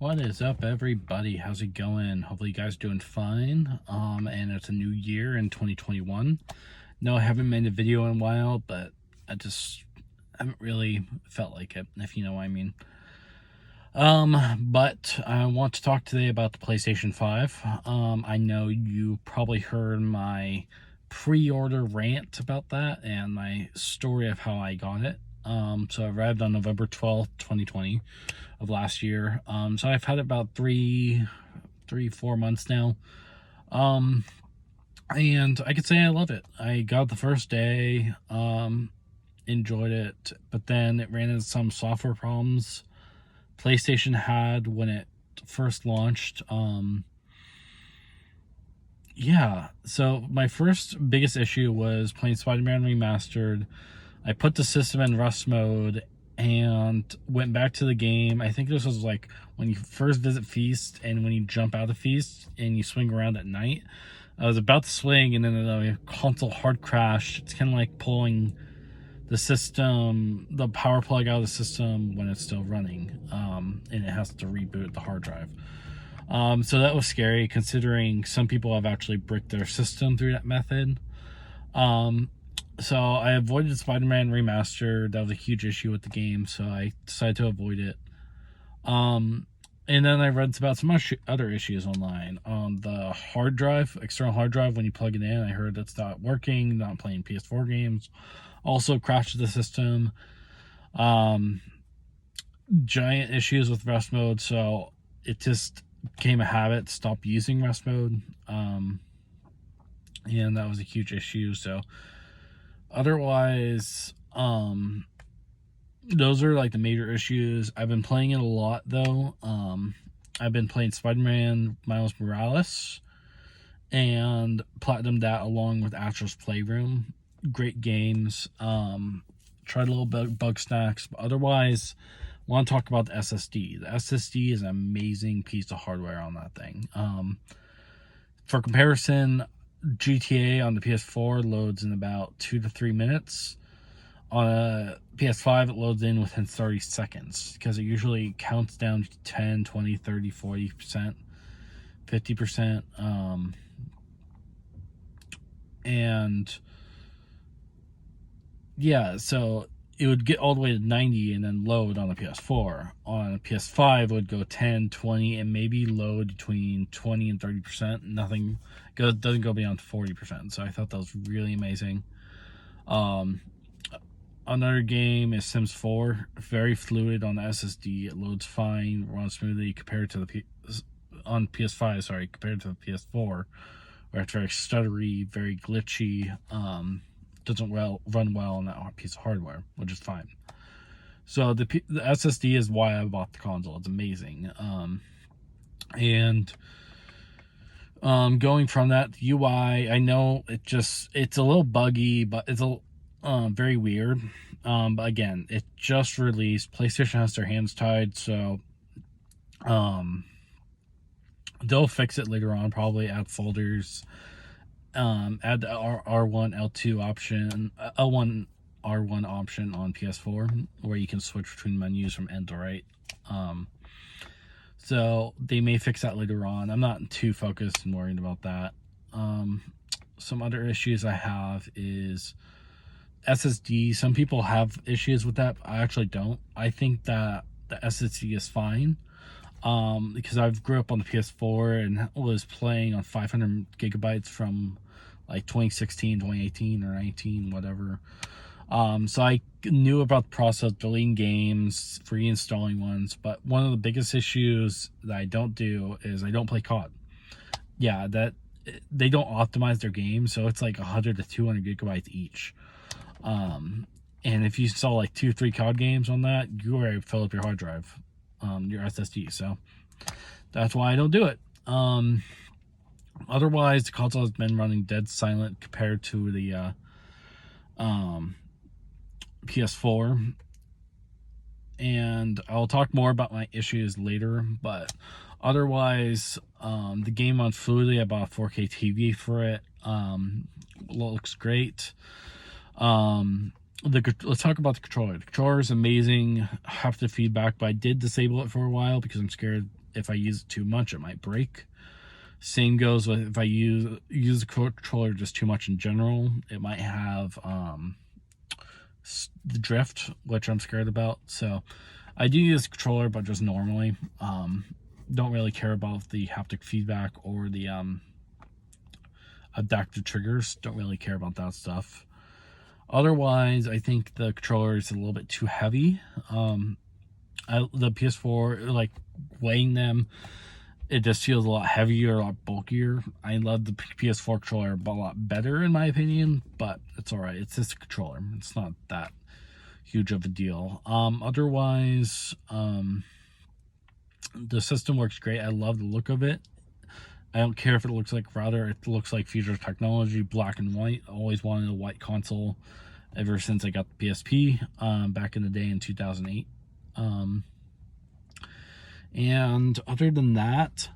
What is up, everybody? How's it going? Hopefully you guys doing fine. And it's a new year in 2021. No, I haven't made a video in a while, but I just haven't really felt like it, if you know what I mean. But I want to talk today about the PlayStation 5. I know you probably heard my pre-order rant about that and my story of how I got it. So I arrived on November 12th, 2020 of last year. So I've had it about 4 months now. And I could say I love it. I got it the first day, enjoyed it, but then it ran into some software problems PlayStation had when it first launched. So my first biggest issue was playing Spider-Man Remastered. I put the system in Rust mode and went back to the game. I think this was like when you first visit Feast and when you jump out of Feast and you swing around at night. I was about to swing and then the console hard crashed. It's kind of like pulling the power plug out of the system when it's still running, and it has to reboot the hard drive. So that was scary considering some people have actually bricked their system through that method. So I avoided Spider-Man Remastered. That was a huge issue with the game, so I decided to avoid it. And then I read about some other issues online. The hard drive, external hard drive, when you plug it in, I heard it's not working, not playing PS4 games. Also crashed the system. Giant issues with rest mode, so it just became a habit to stop using rest mode. And that was a huge issue. So otherwise, those are like the major issues. I've been playing it a lot though. I've been playing Spider-Man Miles Morales and platinumed that along with Astro's Playroom. Great games. Tried a little bit bug snacks, but otherwise I want to talk about the SSD. The SSD is an amazing piece of hardware on that thing. For comparison, GTA on the PS4 loads in about 2 to 3 minutes. On a PS5, it loads in within 30 seconds because it usually counts down to 10, 20, 30, 40%, 50%. So it would get all the way to 90 and then load on the PS4. On a PS5, it would go 10, 20, and maybe load between 20 and 30%. Nothing doesn't go beyond 40%. So I thought that was really amazing. Another game is Sims 4. Very fluid on the SSD. It loads fine, runs smoothly compared to the PS5. Compared to the PS4, where it's very stuttery, very glitchy. Doesn't run well on that piece of hardware, which is fine. So the SSD is why I bought the console. It's amazing. Going from that, the UI, I know it's a little buggy, but it's very weird. But again, it just released. PlayStation has their hands tied, so they'll fix it later on, probably add folders. Add the R1 L2 option, L1 R1 option on PS4, where you can switch between menus from end to right. So they may fix that later on. I'm not too focused and worried about that. Some other issues I have is SSD. Some people have issues with that, but I actually don't. I think that the SSD is fine. Because I've grew up on the PS4 and was playing on 500 gigabytes from like 2016, 2018, or 19, whatever. So I knew about the process of deleting games, reinstalling ones, but one of the biggest issues that I don't do is I don't play COD. Yeah, that they don't optimize their games, so it's like 100 to 200 gigabytes each. And if you install like 2-3 COD games on that, you already fill up your hard drive. Your SSD, so that's why I don't do it. Otherwise, the console has been running dead silent compared to the PS4, and I'll talk more about my issues later. But otherwise, the game runs fluidly. I bought a 4K TV for it. Looks great. let's talk about the controller. The controller is amazing, haptic feedback, but I did disable it for a while because I'm scared if I use it too much, it might break. Same goes with if I use the controller just too much in general, it might have the drift, which I'm scared about. So I do use the controller, but just normally. Don't really care about the haptic feedback or the adaptive triggers. Don't really care about that stuff. Otherwise, I think the controller is a little bit too heavy. The PS4, like weighing them, it just feels a lot heavier, a lot bulkier. I love the PS4 controller a lot better in my opinion, but it's all right. It's just a controller. It's not that huge of a deal. Otherwise, the system works great. I love the look of it. I don't care if it looks like router. It looks like future technology, black and white. I always wanted a white console ever since I got the PSP back in the day in 2008. And other than that,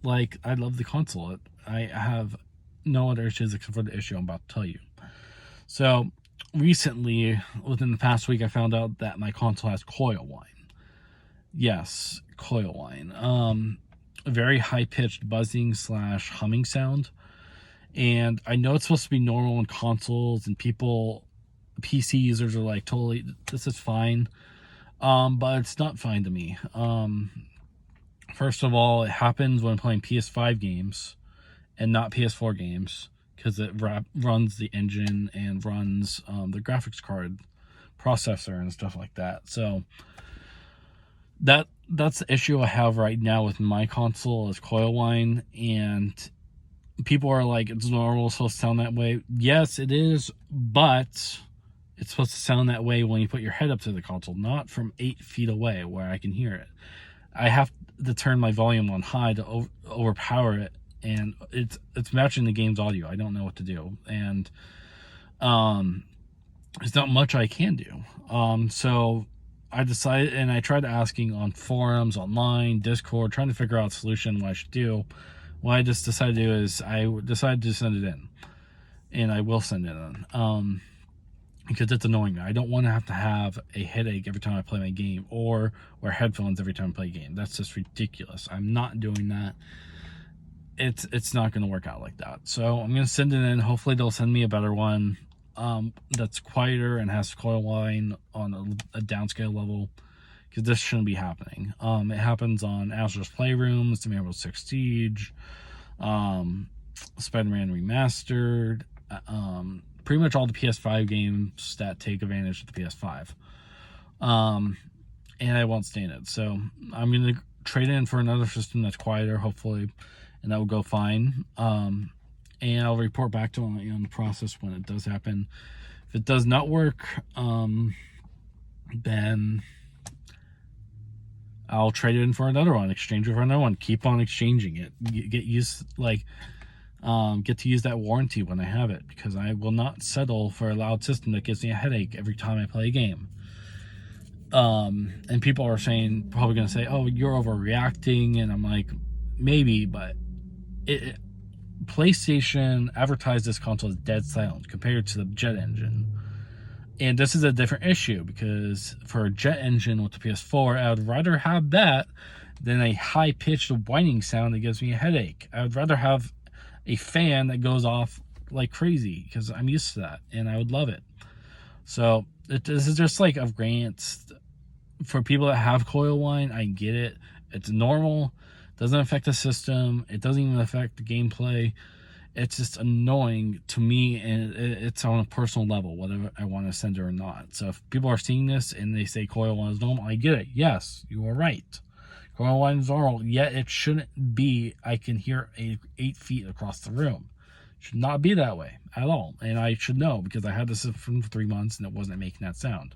like I love the console. I have no other issues except for the issue I'm about to tell you. So recently, within the past week, I found out that my console has coil whine. Yes, coil whine. A very high-pitched buzzing / humming sound. And I know it's supposed to be normal in consoles, and PC users are like, totally, this is fine. But it's not fine to me. First of all, it happens when playing PS5 games and not PS4 games, because it runs the engine and runs the graphics card processor and stuff like that. So that's the issue I have right now with my console is coil whine, and people are like, it's normal, it's supposed to sound that way. Yes, it is, but it's supposed to sound that way when you put your head up to the console, not from 8 feet away where I can hear it. I have to turn my volume on high to overpower it, and it's matching the game's audio. I don't know what to do, and there's not much I can do. So I decided, and I tried asking on forums, online, Discord, trying to figure out a solution, what I should do. What I just decided to do is I decided to send it in, and I will send it in. Because it's annoying. I don't want to have a headache every time I play my game, or wear headphones every time I play a game. That's just ridiculous. I'm not doing that. It's not going to work out like that. So I'm going to send it in. Hopefully they'll send me a better one that's quieter and has coil whine on a downscale level, because this shouldn't be happening. It happens on Astro's Playrooms, the Rainbow Six Siege, Spider-Man Remastered, pretty much all the PS5 games that take advantage of the PS5. And I won't stand it. So I'm going to trade in for another system that's quieter, hopefully, and that will go fine. And I'll report back to you on the process when it does happen. If it does not work, then I'll trade it in for another one, exchange it for another one, keep on exchanging it, get used, get to use that warranty when I have it, because I will not settle for a loud system that gives me a headache every time I play a game. And people are probably going to say, oh, you're overreacting, and I'm like, maybe, but PlayStation advertised this console as dead silent compared to the jet engine. And this is a different issue, because for a jet engine with the PS4, I would rather have that than a high-pitched whining sound that gives me a headache. I would rather have a fan that goes off like crazy, because I'm used to that, and I would love it. So this is just like a rant for people that have coil whine. I get it. It's normal. Doesn't affect the system. It doesn't even affect the gameplay. It's just annoying to me, and it's on a personal level, whether I want to send it or not. So if people are seeing this and they say coil whine is normal, I get it. Yes, you are right. Coil whine is normal, yet it shouldn't be. I can hear 8 feet across the room. It should not be that way at all. And I should know, because I had this for 3 months and it wasn't making that sound.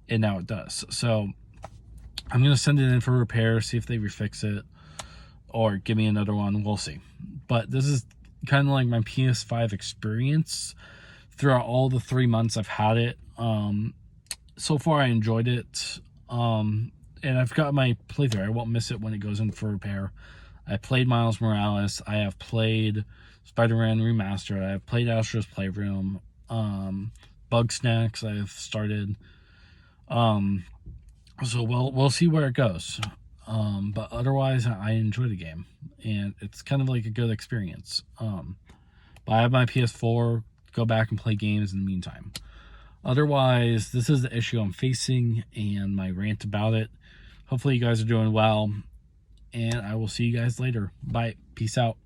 And now it does. So I'm going to send it in for repair, see if they refix it, or give me another one. We'll see. But this is kind of like my PS5 experience throughout all the 3 months I've had it. So far I enjoyed it. And I've got my playthrough. I won't miss it when it goes in for repair. I played Miles Morales. I have played Spider-Man Remastered. I've played Astro's Playroom. Bug Snacks I've started. So we'll see where it goes. But otherwise, I enjoy the game, and it's kind of like a good experience. But I have my PS4. Go back and play games in the meantime. Otherwise, this is the issue I'm facing and my rant about it. Hopefully, you guys are doing well, and I will see you guys later. Bye. Peace out.